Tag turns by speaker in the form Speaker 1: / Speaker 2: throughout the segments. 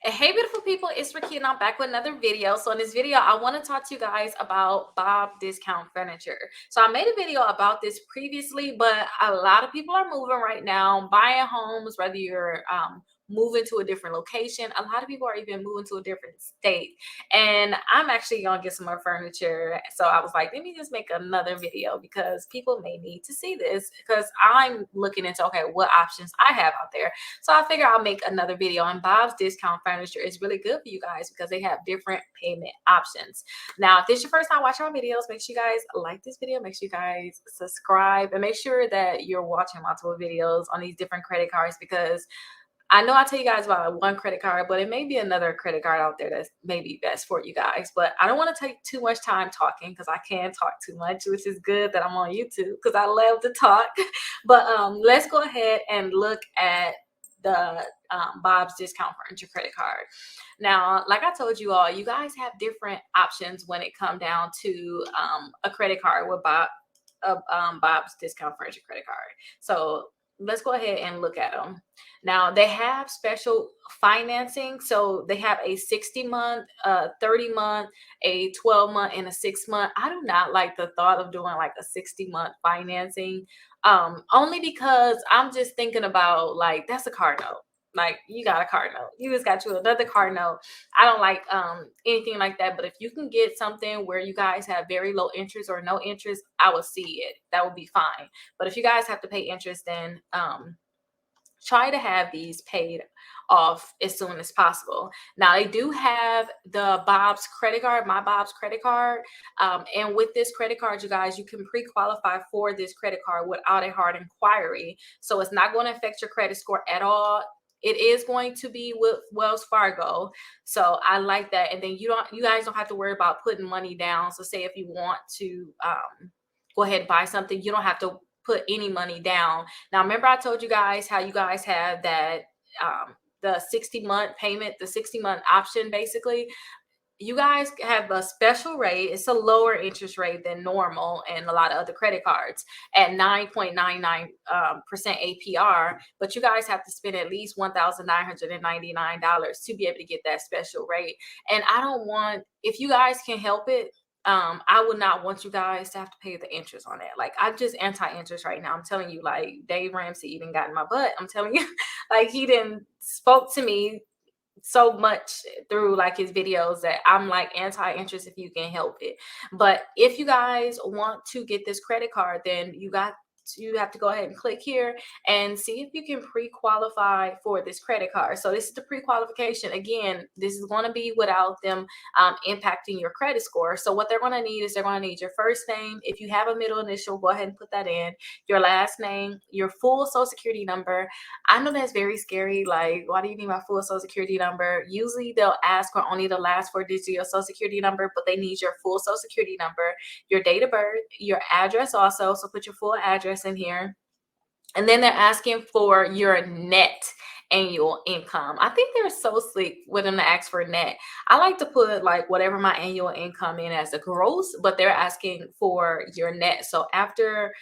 Speaker 1: Hey beautiful people, it's Ricky and I'm back with another video. So in this video, I want to talk to you guys about Bob Discount Furniture. So I made a video about this previously, but a lot of people are moving right now, buying homes, whether you're moving to a different location. A lot of people are even moving to a different state. And I'm actually gonna get some more furniture. So I was like, let me just make another video because people may need to see this because I'm looking into okay, what options I have out there. So I figure I'll make another video. And Bob's Discount Furniture is really good for you guys because they have different payment options. Now, if this is your first time watching my videos, make sure you guys like this video, make sure you guys subscribe, and make sure that you're watching multiple videos on these different credit cards because I know I tell you guys about one credit card, but it may be another credit card out there that's maybe best for you guys. But I don't want to take too much time talking because I can talk too much, which is good that I'm on YouTube because I love to talk. But let's go ahead and look at the Bob's Discount Furniture credit card. Now, like I told you all, you guys have different options when it come down to a credit card with Bob's Discount Furniture credit card. So let's go ahead and look at them. Now they have special financing. So they have a 60-month, 30-month, a 12-month, and a 6-month. I do not like the thought of doing like a 60-month financing. Only because I'm just thinking about like that's a car note. Like you got a car note. You just got you another car note. I don't like anything like that. But if you can get something where you guys have very low interest or no interest, I will see it. That would be fine. But if you guys have to pay interest, then try to have these paid off as soon as possible. Now they do have the Bob's credit card, my Bob's credit card. And with this credit card, you guys, you can pre-qualify for this credit card without a hard inquiry. So it's not going to affect your credit score at all. It is going to be with Wells Fargo. So I like that. And then you guys don't have to worry about putting money down. So say if you want to go ahead and buy something, you don't have to put any money down. Now, remember I told you guys how you guys have that the 60-month payment, the 60-month option basically. You guys have a special rate. It's a lower interest rate than normal and a lot of other credit cards at 9.99% APR. But you guys have to spend at least $1,999 to be able to get that special rate. And I don't want, if you guys can help it, I would not want you guys to have to pay the interest on it. Like I'm just anti-interest right now. I'm telling you, like Dave Ramsey even got in my butt. I'm telling you, like he didn't spoke to me so much through like his videos that I'm like anti-interest if you can help it. But if you guys want to get this credit card, then you have to go ahead and click here and see if you can pre-qualify for this credit card. So this is the pre-qualification. Again, this is going to be without them impacting your credit score. So what they're going to need is they're going to need your first name. If you have a middle initial, go ahead and put that in. Your last name, your full social security number. I know that's very scary. Like, why do you need my full social security number? Usually they'll ask for only the last 4 digits of your social security number, but they need your full social security number, your date of birth, your address also. So put your full address in here. And then they're asking for your net annual income. I think they're so slick with them to ask for net. I like to put like whatever my annual income in as a gross, but they're asking for your net. So after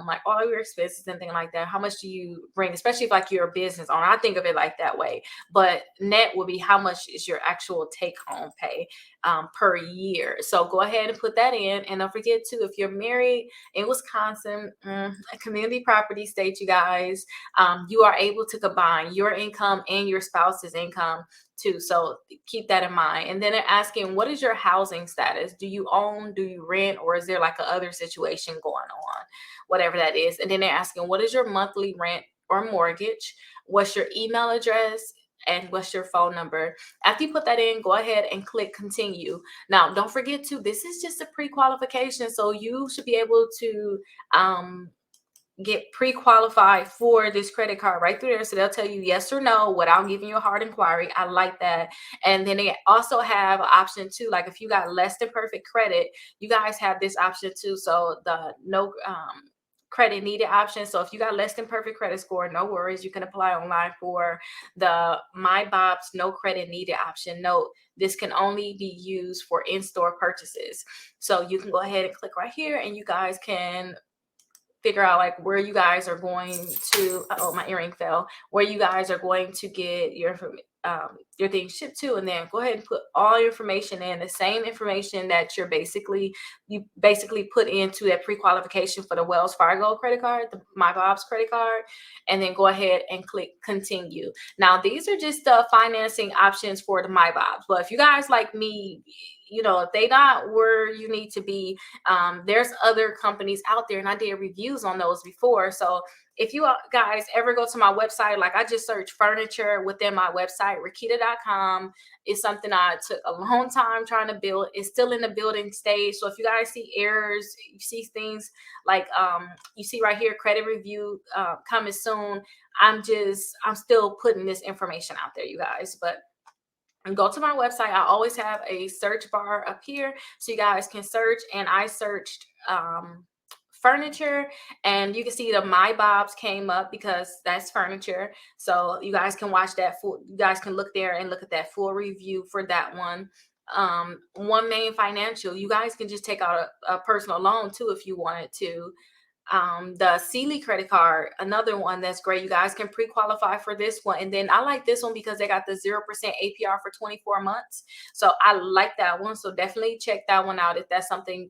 Speaker 1: like all of your expenses and things like that, how much do you bring, especially if like you're a business owner? I think of it like that way. But net will be how much is your actual take home pay per year. So go ahead and put that in. And don't forget to, if you're married in Wisconsin, a community property state, you guys, you are able to combine your income and your spouse's income too. So keep that in mind. And then they're asking, what is your housing status? Do you own, do you rent, or is there like a other situation going on? Whatever that is. And then they're asking, what is your monthly rent or mortgage? What's your email address? And what's your phone number? After you put that in, go ahead and click continue. Now, don't forget to, this is just a pre-qualification. So you should be able to get pre-qualified for this credit card right through there. So they'll tell you yes or no without giving you a hard inquiry. I like that. And then they also have an option too, like if you got less than perfect credit, you guys have this option too. So the no credit needed option. So if you got less than perfect credit score, no worries, you can apply online for the My Bob's no credit needed option. Note, this can only be used for in-store purchases. So you can go ahead and click right here and you guys can figure out like where you guys are going to, oh, my earring fell, where you guys are going to get your your thing shipped to, and then go ahead and put all your information in, the same information that you basically put into that pre-qualification for the Wells Fargo credit card, the My Bob's credit card, and then go ahead and click continue. Now, these are just the financing options for the My Bob's, but if you guys like me, if they not where you need to be, there's other companies out there, and I did reviews on those before. So if you guys ever go to my website, like I just searched furniture within my website, Rakita.com. It's something I took a long time trying to build. It's still in the building stage. So if you guys see errors, you see things like you see right here, credit review coming soon. I'm still putting this information out there, you guys. But go to my website. I always have a search bar up here so you guys can search. And I searched furniture, and you can see the My Bob's came up because that's furniture. So you guys can watch that full, you guys can look there and look at that full review for that one. One Main Financial, you guys can just take out a personal loan too if you wanted to. The Sealy credit card, another one that's great. You guys can pre-qualify for this one. And then I like this one because they got the 0% APR for 24 months. So I like that one. So definitely check that one out if that's something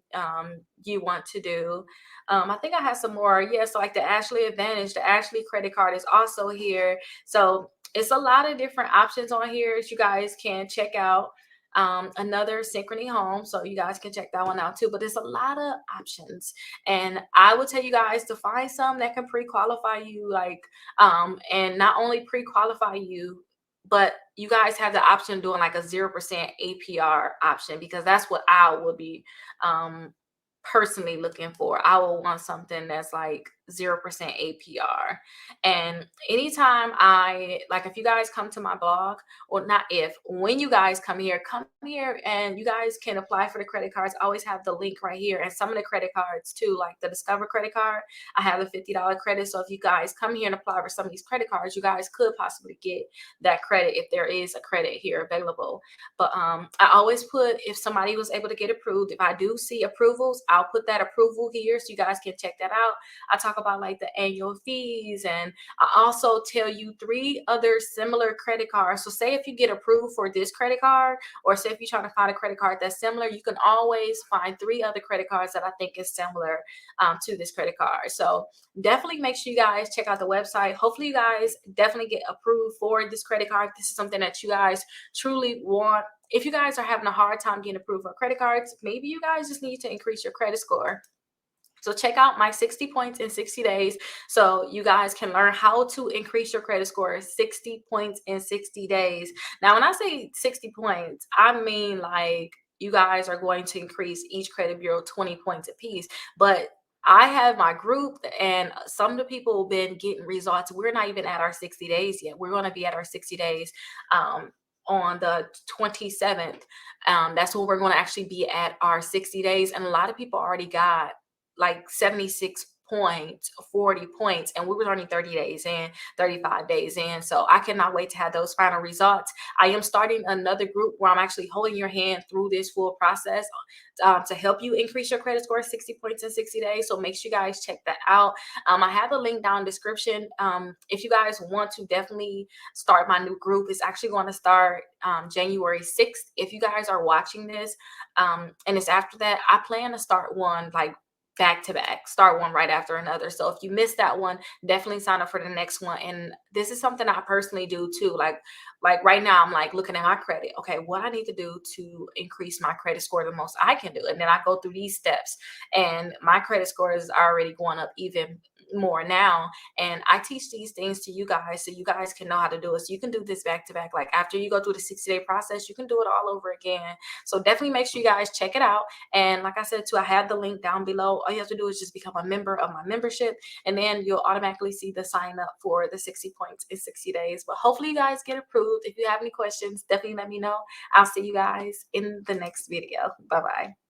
Speaker 1: you want to do. I think I have some more. Yeah, so like the Ashley Advantage, the Ashley credit card is also here. So it's a lot of different options on here that you guys can check out. Another Synchrony Home, so you guys can check that one out too. But there's a lot of options, and I would tell you guys to find some that can pre-qualify you, and not only pre-qualify you, but you guys have the option of doing like a 0% APR option, because that's what I would be personally looking for. I will want something that's like 0% APR. And anytime if you guys come to my blog, or not if, when you guys come here and you guys can apply for the credit cards. I always have the link right here. And some of the credit cards too, like the Discover credit card, I have a $50 credit. So if you guys come here and apply for some of these credit cards, you guys could possibly get that credit if there is a credit here available. But I always put, if somebody was able to get approved, if I do see approvals, I'll put that approval here so you guys can check that out. I talk about like the annual fees, and I also tell you 3 other similar credit cards. So say if you get approved for this credit card, or say if you're trying to find a credit card that's similar, you can always find 3 other credit cards that I think is similar to this credit card. So definitely make sure you guys check out the website. Hopefully you guys definitely get approved for this credit card. This is something that you guys truly want. If you guys are having a hard time getting approved for credit cards, maybe you guys just need to increase your credit score. So check out my 60 points in 60 days so you guys can learn how to increase your credit score. 60 points in 60 days. Now, when I say 60 points, I mean like you guys are going to increase each credit bureau 20 points apiece. But I have my group, and some of the people have been getting results. We're not even at our 60 days yet. We're going to be at our 60 days on the 27th. That's when we're going to actually be at our 60 days. And a lot of people already got like 76 points, 40 points, and we were only 30 days in, 35 days in. So I cannot wait to have those final results. I am starting another group where I'm actually holding your hand through this full process to help you increase your credit score 60 points in 60 days. So make sure you guys check that out. I have the link down in the description. If you guys want to definitely start my new group, it's actually going to start January 6th. If you guys are watching this and it's after that, I plan to start one like back to back, start one right after another. So if you missed that one, definitely sign up for the next one. And this is something I personally do too. Like right now, I'm like looking at my credit. Okay, what I need to do to increase my credit score the most I can do. And then I go through these steps, and my credit score is already going up even more now. And I teach these things to you guys so you guys can know how to do it. So you can do this back to back. Like after you go through the 60-day process, you can do it all over again. So definitely make sure you guys check it out. And like I said too, I have the link down below. All you have to do is just become a member of my membership, and then you'll automatically see the sign up for the 60 points in 60 days. But hopefully you guys get approved. If you have any questions, definitely let me know. I'll see you guys in the next video. Bye bye.